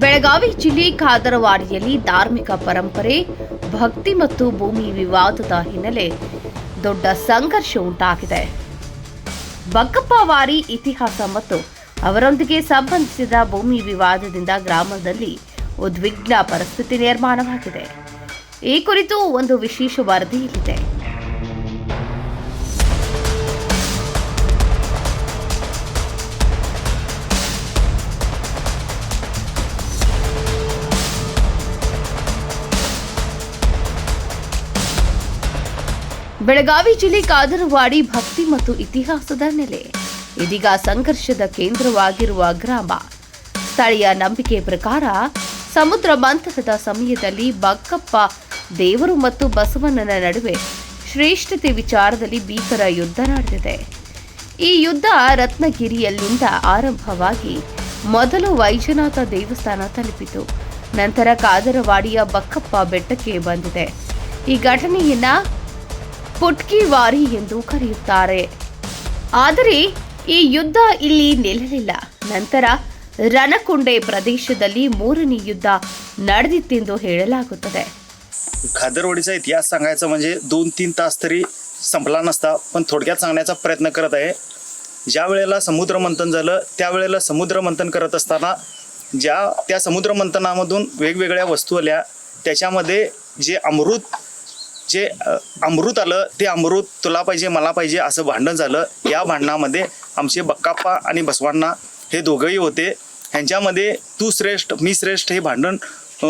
ಬೆಳಗಾವಿ ಜಿಲ್ಲೆ ಖಾದರವಾಡಿಯಲ್ಲಿ ಧಾರ್ಮಿಕ ಪರಂಪರೆ, ಭಕ್ತಿ ಮತ್ತು ಭೂಮಿ ವಿವಾದದ ಹಿನ್ನೆಲೆ ದೊಡ್ಡ ಸಂಘರ್ಷ ಉಂಟಾಗಿದೆ. ಬಕ್ಕಪ್ಪ ವಾರಿ ಇತಿಹಾಸ ಮತ್ತು ಅವರೊಂದಿಗೆ ಸಂಬಂಧಿಸಿದ ಭೂಮಿ ವಿವಾದದಿಂದ ಗ್ರಾಮದಲ್ಲಿ ಉದ್ವಿಗ್ನ ಪರಿಸ್ಥಿತಿ ನಿರ್ಮಾಣವಾಗಿದೆ. ಈ ಕುರಿತು ಒಂದು ವಿಶೇಷ ವರದಿ ಇಲ್ಲಿದೆ. ಬೆಳಗಾವಿ ಜಿಲ್ಲೆ ಖಾದರವಾಡಿ ಭಕ್ತಿ ಮತ್ತು ಇತಿಹಾಸದ ನೆಲೆ. ಇದೀಗ ಸಂಘರ್ಷದ ಕೇಂದ್ರವಾಗಿರುವ ಗ್ರಾಮ. ಸ್ಥಳೀಯ ನಂಬಿಕೆ ಪ್ರಕಾರ ಸಮುದ್ರ ಮಂಥನದ ಸಮಯದಲ್ಲಿ ಬಕ್ಕಪ್ಪ ದೇವರು ಮತ್ತು ಬಸವಣ್ಣನ ನಡುವೆ ಶ್ರೇಷ್ಠತೆ ವಿಚಾರದಲ್ಲಿ ಭೀಕರ ಯುದ್ಧ ನಡೆದಿದೆ. ಈ ಯುದ್ಧ ರತ್ನಗಿರಿಯಲ್ಲಿಂದ ಆರಂಭವಾಗಿ ಮೊದಲು ವೈಜನಾಥ ದೇವಸ್ಥಾನ ತಲುಪಿತು. ನಂತರ ಖಾದರವಾಡಿಯ ಬಕ್ಕಪ್ಪ ಬೆಟ್ಟಕ್ಕೆ ಬಂದಿದೆ. ಈ ಘಟನೆಯನ್ನ ಪುಟ್ಕಿ ವಾರಿ ಎಂದು ಕರೆಯುತ್ತಾರೆ. ಆದರೆ ಈ ಯುದ್ಧ ಇಲ್ಲಿ ನಿಲ್ಲಲಿಲ್ಲ. ನಂತರ रणकुंडे प्रदेशದಲ್ಲಿ ಮೂರನೇ ಯುದ್ಧ ನಡೆದಿತ್ತೆಂದು ಹೇಳಲಾಗುತ್ತದೆ. खादरवाडीचा इतिहास सांगायचा म्हणजे 2-3 तास तरी संपला नसता, पण थोडक्यात सांगण्याचा प्रयत्न करत आहे. ज्या वेळेला समुद्र मंथन झालं त्यावेळेला समुद्र मंथन करत असताना त्या समुद्र मंथनामधून वेगवेगळ्या वस्तू आल्या. त्याच्यामध्ये जे अमृत आलं ते अमृत तुला पाहिजे मला पाहिजे असं भांडण झालं. या भांडणामध्ये आमचे बक्काप्पा आणि बसवांना हे दोघंही होते. ह्यांच्यामध्ये तू श्रेष्ठ मी श्रेष्ठ हे भांडण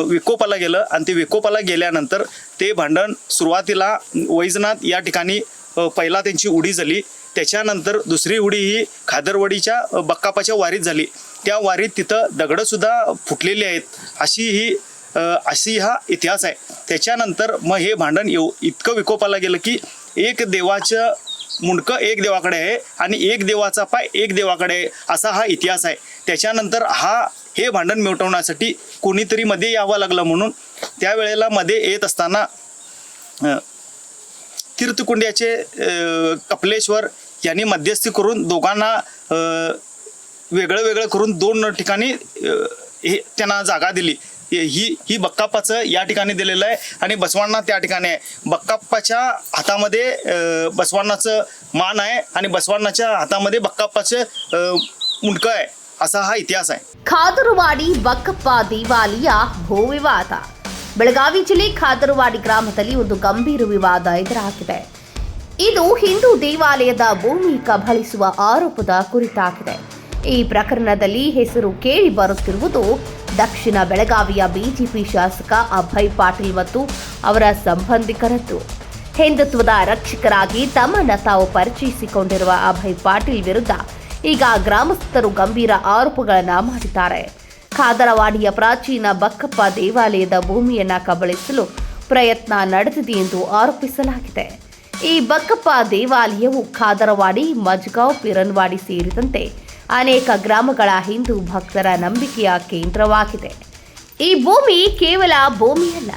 विकोपाला गेलं आणि ते विकोपाला गेल्यानंतर ते भांडण सुरुवातीला वैजनाथ या ठिकाणी पहिला त्यांची उडी झाली. त्याच्यानंतर दुसरी उडी ही खादरवाडीच्या बक्काप्पाच्या वारीत झाली. त्या वारीत तिथं दगडंसुद्धा फुटलेली आहेत. अशी हा इतिहास आहे. त्याच्यानंतर मग हे भांडण इतकं विकोपाला गेलं की एक देवाचं मुंडकं एक देवाकडे आहे आणि एक देवाचा पाय एक देवाकडे आहे असा हा इतिहास आहे. त्याच्यानंतर हे भांडण मिटवण्यासाठी कोणीतरी मध्ये यावं लागलं. म्हणून त्यावेळेला मध्ये येत असताना तीर्थकुंड्याचे कपलेश्वर यांनी मध्यस्थी करून दोघांना वेगळं करून 2 ठिकाणी त्यांना जागा दिली. ही बक्काप्पाचं या ठिकाणी दिलेलं आहे आणि बसवांना त्या ठिकाणी आहे. बक्काप्पाच्या हातामध्ये बसवांनाचं मान आहे आणि बसवांनाच्या हातामध्ये बक्काप्पाचं मुंडकं आहे असा हा इतिहास आहे. ಖಾದರವಾಡಿ ಬಕ್ಕಪ್ಪ ದೇವಾಲಯ ಭೂ ವಿವಾದ. ಬೆಳಗಾವಿ ಜಿಲ್ಲೆ ಖಾದರವಾಡಿ ಗ್ರಾಮದಲ್ಲಿ ಒಂದು ಗಂಭೀರ ವಿವಾದ ಎದುರಾಗಿದೆ. ಇದು ಹಿಂದೂ ದೇವಾಲಯದ ಭೂಮಿ ಕಬಳಿಸುವ ಆರೋಪದ ಕುರಿತಾಗಿದೆ. ಈ ಪ್ರಕರಣದಲ್ಲಿ ಹೆಸರು ಕೇಳಿ ಬರುತ್ತಿರುವುದು ದಕ್ಷಿಣ ಬೆಳಗಾವಿಯ ಬಿಜೆಪಿ ಶಾಸಕ ಅಭಯ್ ಪಾಟೀಲ್ ಮತ್ತು ಅವರ ಸಂಬಂಧಿಕರದ್ದು. ಹಿಂದುತ್ವದ ರಕ್ಷಕರಾಗಿ ತಮ್ಮನ್ನು ತಾವು ಪರಿಚಯಿಸಿಕೊಂಡಿರುವ ಅಭಯ್ ಪಾಟೀಲ್ ವಿರುದ್ಧ ಈಗ ಗ್ರಾಮಸ್ಥರು ಗಂಭೀರ ಆರೋಪಗಳನ್ನು ಮಾಡಿದ್ದಾರೆ. ಖಾದರವಾಡಿಯ ಪ್ರಾಚೀನ ಬಕ್ಕಪ್ಪ ದೇವಾಲಯದ ಭೂಮಿಯನ್ನು ಕಬಳಿಸಲು ಪ್ರಯತ್ನ ನಡೆದಿದೆ ಎಂದು ಆರೋಪಿಸಲಾಗಿದೆ. ಈ ಬಕ್ಕಪ್ಪ ದೇವಾಲಯವು ಖಾದರವಾಡಿ, ಮಜ್ಗಾಂವ್, ಪಿರನ್ವಾಡಿ ಸೇರಿದಂತೆ ಅನೇಕ ಗ್ರಾಮಗಳ ಹಿಂದೂ ಭಕ್ತರ ನಂಬಿಕೆಯ ಕೇಂದ್ರವಾಗಿದೆ. ಈ ಭೂಮಿ ಕೇವಲ ಭೂಮಿಯಲ್ಲ,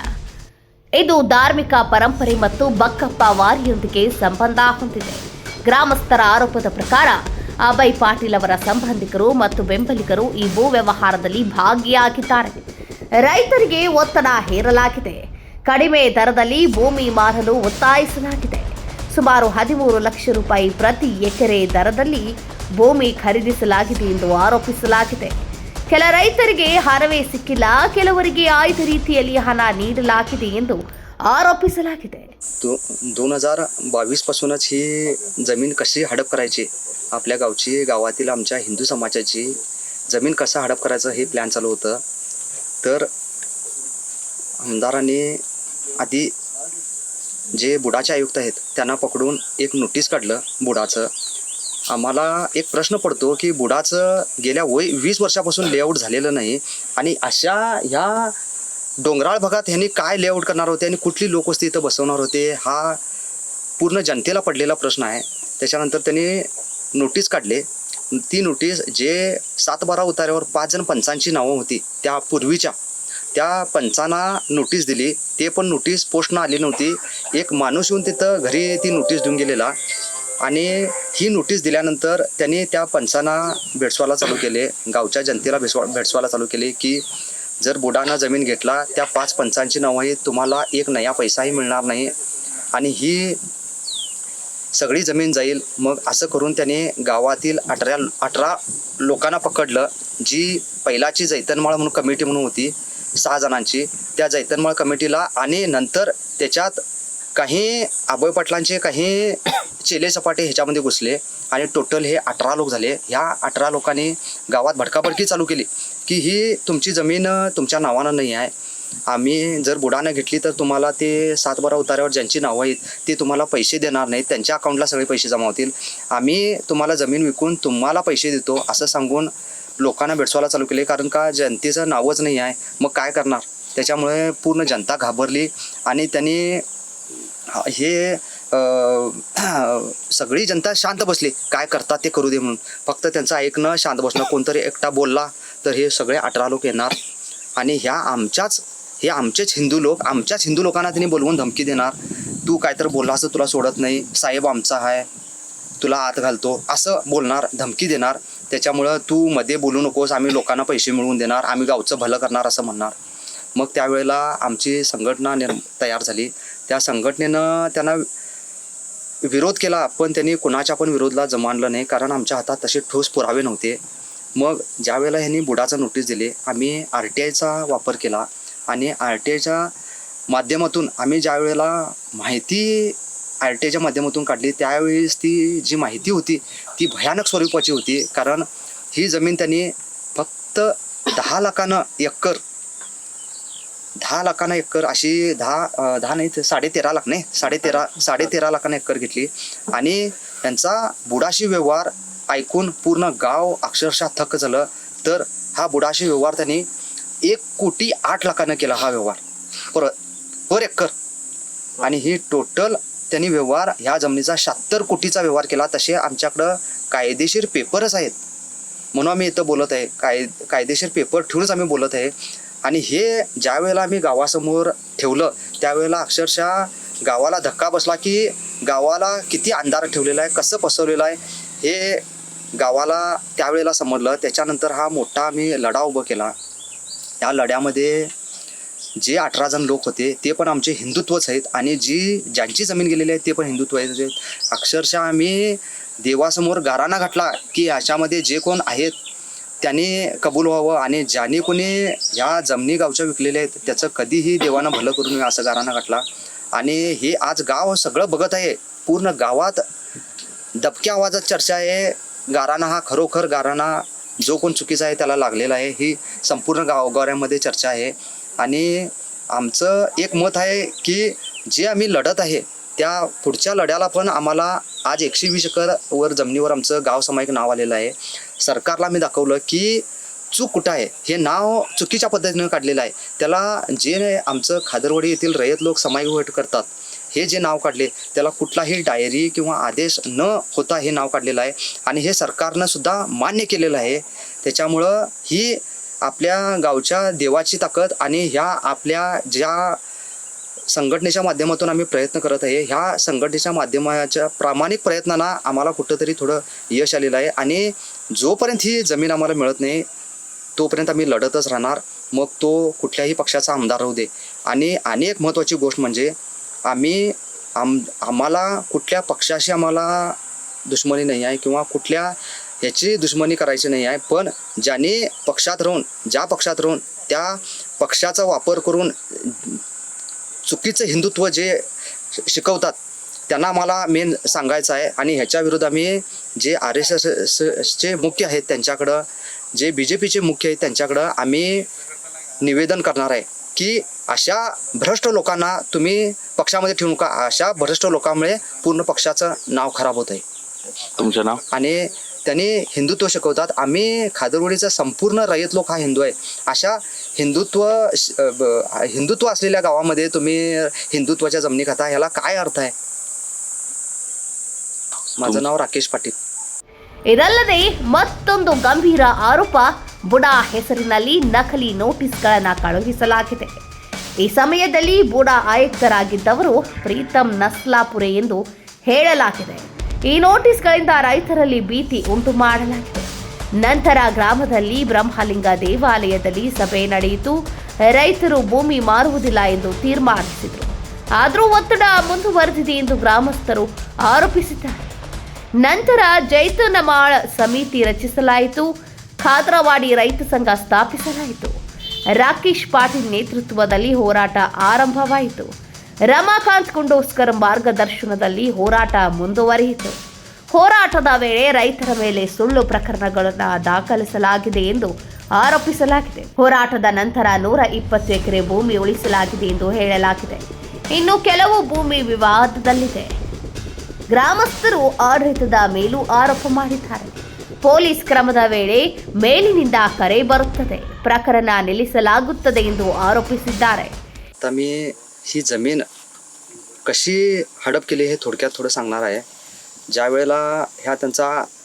ಇದು ಧಾರ್ಮಿಕ ಪರಂಪರೆ ಮತ್ತು ಬಕ್ಕಪ್ಪ ವಾರಿಯೊಂದಿಗೆ ಸಂಬಂಧ ಹೊಂದಿದೆ. ಗ್ರಾಮಸ್ಥರ ಆರೋಪದ ಪ್ರಕಾರ ಅಭಯ್ ಪಾಟೀಲ್ ಅವರ ಸಂಬಂಧಿಕರು ಮತ್ತು ಬೆಂಬಲಿಗರು ಈ ಭೂ ವ್ಯವಹಾರದಲ್ಲಿ ಭಾಗಿಯಾಗಿದ್ದಾರೆ. ರೈತರಿಗೆ ಒತ್ತಡ ಹೇರಲಾಗಿದೆ. ಕಡಿಮೆ ದರದಲ್ಲಿ ಭೂಮಿ ಮಾರಲು ಒತ್ತಾಯಿಸಲಾಗಿದೆ. ಸುಮಾರು 13 ಲಕ್ಷ ರೂಪಾಯಿ ಪ್ರತಿ ಎಕರೆ ದರದಲ್ಲಿ ಭೂಮಿ ಖರೀದಿಸಲಾಗಿದೆ ಎಂದು ಆರೋಪಿಸಲಾಗಿದೆ. ಕೆಲ ರೈತರಿಗೆ ಹಣವೇ ಸಿಕ್ಕಿಲ್ಲ, ಕೆಲವರಿಗೆ ಆಯ್ದ ರೀತಿಯಲ್ಲಿ ಹಣ ನೀಡಲಾಗಿದೆ ಎಂದು आरोपिಸಲಾಗಿದೆ. 2022 पासूनच ही जमीन कशी हडप करायची, आपल्या गावची, गावातील आमच्या हिंदू समाजाची जमीन कसा हडप करायचं हे प्लॅन चालू होतं. तर आमदारांनी आधी जे बुडाचे आयुक्त आहेत त्यांना पकडून एक नोटीस काढलं बुडाचं. आम्हाला एक प्रश्न पडतो की बुडाचं गेल्या 20 वर्षापासून लेआउट झालेलं नाही आणि अशा ह्या डोंगराळ भागात ह्यांनी काय लेआउट करणार होते आणि कुठली लोकवस्ती इथं बसवणार होते हा पूर्ण जनतेला पडलेला प्रश्न आहे. त्याच्यानंतर त्यांनी नोटीस काढले. ती नोटीस जे 7-12 उतार्यावर 5 जण पंचांची नावं होती त्या पूर्वीच्या, त्या पंचांना नोटीस दिली. ते पण नोटीस पोस्टनं आली नव्हती. एक माणूस येऊन तिथं घरी ती नोटीस देऊन गेलेला. आणि ही नोटीस दिल्यानंतर त्यांनी त्या पंचांना भेडसवायला चालू केले, गावच्या जनतेला भेडसवायला चालू केले की जर बुडानं जमीन घेतला त्या 5 पंचांची नावंही तुम्हाला एक नया पैसाही मिळणार नाही आणि ही सगळी जमीन जाईल. मग असं करून त्याने गावातील 18 लोकांना पकडलं. जी पहिलाची जैतनमाळ म्हणून कमिटी म्हणून होती 6 जणांची, त्या जैतनमाळ कमिटीला आणि नंतर त्याच्यात काही अभय पाटलांचे काही चेले सपाटे ह्याच्यामध्ये घुसले आणि टोटल हे 18 लोक झाले. ह्या 18 लोकांनी गावात भडकाभडकी चालू केली की ही तुमची जमीन तुमच्या नावानं नाही आहे, आम्ही जर बुडानं घेतली तर तुम्हाला ते 7-12 उतार्यावर ज्यांची नावं आहेत ते तुम्हाला पैसे देणार नाहीत, त्यांच्या अकाउंटला सगळे पैसे जमा होतील, आम्ही तुम्हाला जमीन विकून तुम्हाला पैसे देतो असं सांगून लोकांना भेडसवायला चालू केले. कारण का जनतेचं नावच नाही आहे, मग काय करणार. त्याच्यामुळे पूर्ण जनता घाबरली आणि त्यांनी हे सगळी जनता शांत बसली, काय करतात ते करू दे म्हणून. फक्त त्यांचं ऐकणं, शांत बसणं. कोणतरी एकटा बोलला तर हे सगळे 18 लोक येणार आणि हे आमचेच हिंदू लोक, आमच्याच हिंदू लोकांना त्यांनी बोलवून धमकी देणार, तू काय तर बोलला असं तुला सोडत नाही, साहेब आमचा आहे, तुला आत घालतो असं बोलणार, धमकी देणार. त्याच्यामुळं तू मध्ये बोलू नकोस, आम्ही लोकांना पैसे मिळवून देणार, आम्ही गावचं भलं करणार असं म्हणणार. मग त्यावेळेला आमची संघटना तयार झाली. त्या संघटनेनं त्यांना विरोध केला, पण त्यांनी कुणाच्या पण विरोधला जमानलं नाही, कारण आमच्या हातात तसे ठोस पुरावे नव्हते. मग ज्यावेळेला ह्यांनी बुडाचं नोटीस दिले, आम्ही RTIचा वापर केला आणि RTIच्या माध्यमातून आम्ही ज्यावेळेला माहिती RTIच्या माध्यमातून काढली त्यावेळेस ती जी माहिती होती ती भयानक स्वरूपाची होती. कारण ही जमीन त्यांनी फक्त 10 लाखानं एकर अशी 10 नाही तर 13.5 लाख नाही 13.5 लाखानं एकर घेतली आणि त्यांचा बुडाशी व्यवहार ऐकून पूर्ण गाव अक्षरशः थक्क झालं. तर हा बुडाशी व्यवहार त्यांनी 1,08,00,000 केला हा व्यवहार पर एकर आणि ही टोटल त्यांनी व्यवहार ह्या जमिनीचा 76 कोटीचा व्यवहार केला. तसे आमच्याकडं कायदेशीर पेपरच आहेत म्हणून आम्ही इथं बोलत आहे, कायदेशीर पेपर ठेवूनच आम्ही बोलत आहे. आणि हे ज्या वेळेला आम्ही गावासमोर ठेवलं त्यावेळेला अक्षरशः गावाला धक्का बसला की गावाला किती अंधार ठेवलेला आहे, कसं पसरलेलं आहे हे गावाला त्यावेळेला समजलं. त्याच्यानंतर हा मोठा आम्ही लढा उभा केला. या लढ्यामध्ये जे 18 जण लोक होते ते पण आमचे हिंदुत्वच आहेत आणि ज्यांची जमीन गेलेली आहे ते पण हिंदुत्व आहेत. अक्षरशः आम्ही देवासमोर गाराणा घातला की याच्यामध्ये जे कोण आहेत त्यांनी कबूल व्हावं आणि ज्याने कोणी ह्या जमिनी गावच्या विकलेल्या आहेत त्याचं कधीही देवानं भलं करून नये असं गाराणा घातला. आणि हे आज गाव सगळं बघत आहे, पूर्ण गावात दबक्या आवाजात चर्चा आहे. गाराणा हा खरोखर गाराणा जो कोण चुकीचा आहे त्याला लागलेला आहे, ही संपूर्ण गावगाड्यामध्ये चर्चा आहे. आणि आमचं एक मत आहे की जे आम्ही लढत आहे त्या पुढच्या लढ्याला पण आम्हाला आज 120 एकर वर जमिनीवर आमचं गाव सामायिक नाव आलेलं आहे. सरकारला मी दाखवलं की चूक कुठं आहे, हे नाव चुकीच्या पद्धतीनं काढलेलं आहे. त्याला जे आमचं खादरवाडी येथील रयत लोक सामायिक गट करतात हे जे नाव काढले त्याला कुठलाही डायरी किंवा आदेश न होता हे नाव काढलेलं आहे आणि हे सरकारनं सुद्धा मान्य केलेलं आहे. त्याच्यामुळं ही आपल्या गावच्या देवाची ताकद आणि ह्या आपल्या ज्या संघटनेच्या माध्यमातून आम्ही प्रयत्न करत आहे, ह्या संघटनेच्या माध्यमाच्या प्रामाणिक प्रयत्नांना आम्हाला कुठंतरी थोडं यश आलेलं आहे. आणि जोपर्यंत ही जमीन आम्हाला मिळत नाही तोपर्यंत आम्ही लढतच राहणार, मग तो कुठल्याही पक्षाचा आमदार राहू दे. आणि एक महत्त्वाची गोष्ट म्हणजे आम्हाला कुठल्या पक्षाशी आम्हाला दुश्मनी नाही आहे किंवा कुठल्या ह्याची दुश्मनी करायची नाही आहे, पण ज्या पक्षात राहून त्या पक्षाचा वापर करून चुकीचं हिंदुत्व जे शिकवतात त्यांना आम्हाला मेन सांगायचं आहे. आणि ह्याच्या विरुद्ध आम्ही जे RSSचे मुख्य आहेत त्यांच्याकडं, जे BJPचे मुख्य आहेत त्यांच्याकडं आम्ही निवेदन करणार आहे की अशा भ्रष्ट लोकांना तुम्ही पक्षामध्ये ठेवू नका. अशा भ्रष्ट लोकांमुळे पूर्ण पक्षाचं नाव खराब होत आहे. तुमचं नाव? आणि त्यांनी हिंदुत्व शिकवतात. आम्ही खादरवाडीचा संपूर्ण रयत लोक हा हिंदू आहे. अशा हिंदुत्व असलेल्या गावामध्ये तुम्ही हिंदुत्वाच्या जमिनी खाता, ह्याला काय अर्थ आहे? माझं नाव राकेश ಪಾಟೀಲ್. ಇದಲ್ಲದೆ ಮತ್ತೊಂದು ಗಂಭೀರ ಆರೋಪ, ಬುಡಾ ಹೆಸರಿನಲ್ಲಿ ನಕಲಿ ನೋಟಿಸ್ಗಳನ್ನು ಕಳುಹಿಸಲಾಗಿದೆ. ಈ ಸಮಯದಲ್ಲಿ ಬುಡಾ ಆಯುಕ್ತರಾಗಿದ್ದವರು ಪ್ರೀತಂ ನಸ್ಲಾಪುರೆ ಎಂದು ಹೇಳಲಾಗಿದೆ. ಈ ನೋಟಿಸ್ಗಳಿಂದ ರೈತರಲ್ಲಿ ಭೀತಿ ಉಂಟು ಮಾಡಲಾಗಿದೆ. ನಂತರ ಗ್ರಾಮದಲ್ಲಿ ಬ್ರಹ್ಮಲಿಂಗ ದೇವಾಲಯದಲ್ಲಿ ಸಭೆ ನಡೆಯಿತು. ರೈತರು ಭೂಮಿ ಮಾರುವುದಿಲ್ಲ ಎಂದು ತೀರ್ಮಾನಿಸಿದರು. ಆದರೂ ಒತ್ತಡ ಮುಂದುವರೆದಿದೆ ಎಂದು ಗ್ರಾಮಸ್ಥರು ಆರೋಪಿಸಿದ್ದಾರೆ. ನಂತರ ಜೈತನಮಾಳ್ ಸಮಿತಿ ರಚಿಸಲಾಯಿತು. ಖಾದ್ರವಾಡಿ ರೈತ ಸಂಘ ಸ್ಥಾಪಿಸಲಾಯಿತು. ರಾಕೇಶ್ ಪಾಟೀಲ್ ನೇತೃತ್ವದಲ್ಲಿ ಹೋರಾಟ ಆರಂಭವಾಯಿತು. ರಮಾಕಾಂತ್ ಕುಂಡೋಸ್ಕರ್ ಮಾರ್ಗದರ್ಶನದಲ್ಲಿ ಹೋರಾಟ ಮುಂದುವರಿಯಿತು. ಹೋರಾಟದ ವೇಳೆ ರೈತರ ಮೇಲೆ ಸುಳ್ಳು ಪ್ರಕರಣಗಳನ್ನು ದಾಖಲಿಸಲಾಗಿದೆ ಎಂದು ಆರೋಪಿಸಲಾಗಿದೆ. ಹೋರಾಟದ ನಂತರ 120 ಎಕರೆ ಭೂಮಿ ಉಳಿಸಲಾಗಿದೆ ಎಂದು ಹೇಳಲಾಗಿದೆ. ಇನ್ನು ಕೆಲವು ಭೂಮಿ ವಿವಾದದಲ್ಲಿದೆ. ಗ್ರಾಮಸ್ಥರು ಆಡಳಿತದ ಮೇಲೂ ಆರೋಪ ಮಾಡಿದ್ದಾರೆ. ಪೊಲೀಸ್ ಕ್ರಮದ ವೇಳೆ ಮೇಲಿನಿಂದ ಕರೆ ಬರುತ್ತದೆ, ಪ್ರಕರಣ ನಿಲ್ಲಿಸಲಾಗುತ್ತದೆ ಎಂದು आरोपिಸಿದ್ದಾರೆ. आता मी ही जमीन कशी हडप केली हे थोडक्यात थोडं सांगणार आहे. ज्या वेळेला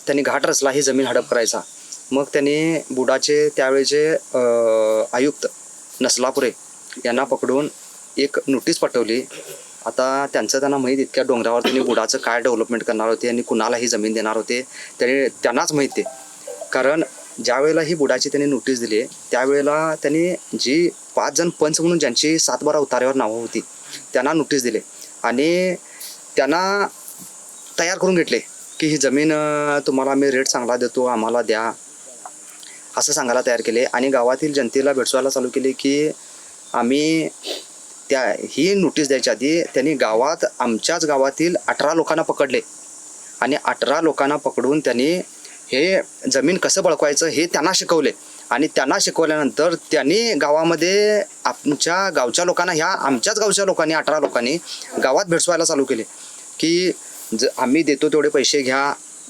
त्यांनी घाट रचला ही जमीन हडप करायचा, मग त्यांनी बुडाचे त्यावेळेचे आयुक्त नसलापुरे यांना पकडून एक नोटीस पाठवली. आता त्यांना माहीत इतक्या डोंगरावर त्यांनी बुडाचं काय डेव्हलपमेंट करणार होते आणि कुणाला ही जमीन देणार होते त्यांनाच माहीत आहे. कारण ज्या वेळेला ही बुडाची त्यांनी नोटीस दिली त्यावेळेला त्यांनी जी 5 जण पंच म्हणून ज्यांची 7-12 उतार्यावर नावं होती त्यांना नोटीस दिले आणि त्यांना तयार करून घेतले की ही जमीन तुम्हाला आम्ही रेट चांगला देतो, आम्हाला द्या असं सांगायला तयार केले. आणि गावातील जनतेला भेटवायला चालू केले की आम्ही ही नोटीस द्यायच्या आधी त्यांनी आमच्याच गावातील 18 लोकांना पकडले आणि 18 लोकांना पकडून त्यांनी हे जमीन कसं बळकवायचं हे त्यांना शिकवले. आणि त्यांना शिकवल्यानंतर त्यांनी गावामध्ये आमच्या गावच्या लोकांना आमच्याच गावच्या लोकांनी 18 लोकांनी गावात भेटवायला चालू केले की आम्ही देतो तेवढे पैसे घ्या,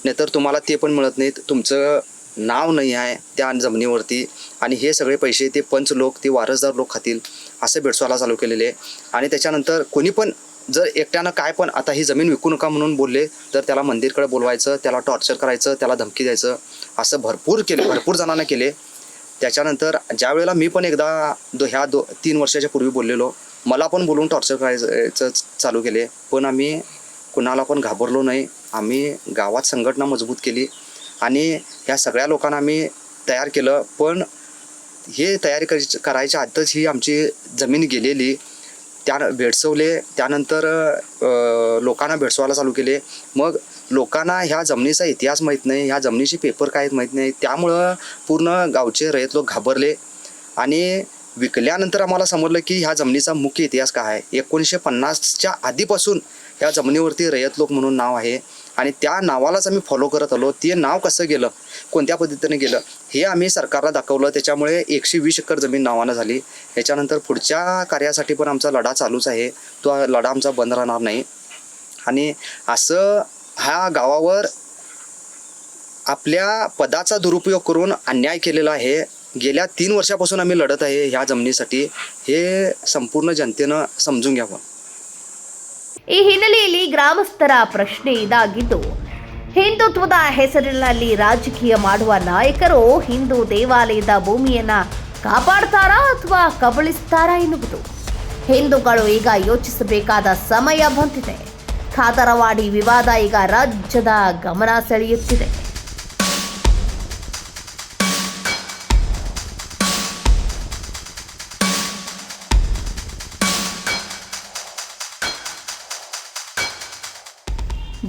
नाहीतर तुम्हाला ते पण मिळत नाहीत, तुमचं नाव नाही आहे त्या जमिनीवरती आणि हे सगळे पैसे ते पंच लोक ते वारसदार लोक खातील असं भेटवायला चालू केलेले. आणि त्याच्यानंतर कोणी पण जर एकट्यानं काय पण आता ही जमीन विकू नका म्हणून बोलले तर त्याला मंदिरकडे बोलवायचं, त्याला टॉर्चर करायचं, त्याला धमकी द्यायचं असं भरपूर जणांना केले. त्याच्यानंतर ज्या वेळेला मी पण एकदा 3 वर्षाच्या पूर्वी बोललेलो, मला पण बोलून टॉर्चर करायचं चालू केले. पण आम्ही कुणाला पण घाबरलो नाही. आम्ही गावात संघटना मजबूत केली आणि ह्या सगळ्या लोकांना आम्ही तयार केलं. पण हे तयारी करायच्या आधीच ही आमची जमीन गेलेली भेडसवले. त्यानंतर लोकांना भेडसवायला चालू केले. मग लोकांना ह्या जमिनीचा इतिहास माहीत नाही, ह्या जमिनीचे पेपर काय माहीत नाही. त्यामुळं पूर्ण गावचे रयत लोक घाबरले आणि विकल्यानंतर आम्हाला समजलं की ह्या जमिनीचा मुख्य इतिहास काय आहे. 1950च्या आधीपासून ह्या जमिनीवरती रयत लोक म्हणून नाव आहे आणि त्या नावालाच आम्ही फॉलो करत आलो. ते नाव कसं गेलं, कोणत्या पद्धतीने गेलं हे आम्ही सरकारला दाखवलं. त्याच्यामुळे 120 एकर जमीन नावानं झाली. याच्यानंतर पुढच्या कार्यासाठी पण आमचा लढा चालूच आहे. तो लढा आमचा बंद राहणार नाही. आणि असं ह्या गावावर आपल्या पदाचा दुरुपयोग करून अन्याय केलेला आहे. गेल्या 3 वर्षापासून आम्ही लढत आहे ह्या जमिनीसाठी. हे संपूर्ण जनतेनं समजून घ्यावं. ಈ ಹಿನ್ನೆಲೆಯಲ್ಲಿ ಗ್ರಾಮಸ್ಥರ ಪ್ರಶ್ನೆ ಇದಾಗಿದ್ದು, ಹಿಂದುತ್ವದ ಹೆಸರಿನಲ್ಲಿ ರಾಜಕೀಯ ಮಾಡುವ ನಾಯಕರು ಹಿಂದೂ ದೇವಾಲಯದ ಭೂಮಿಯನ್ನ ಕಾಪಾಡ್ತಾರಾ ಅಥವಾ ಕಬಳಿಸ್ತಾರಾ ಎನ್ನುವುದು ಹಿಂದೂಗಳು ಈಗ ಯೋಚಿಸಬೇಕಾದ ಸಮಯ ಬಂದಿದೆ. ಖಾದರವಾಡಿ ವಿವಾದ ಈಗ ರಾಜ್ಯದ ಗಮನ ಸೆಳೆಯುತ್ತಿದೆ.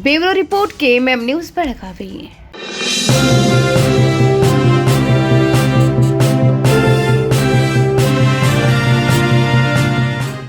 Bureau report KMM news Belagavi.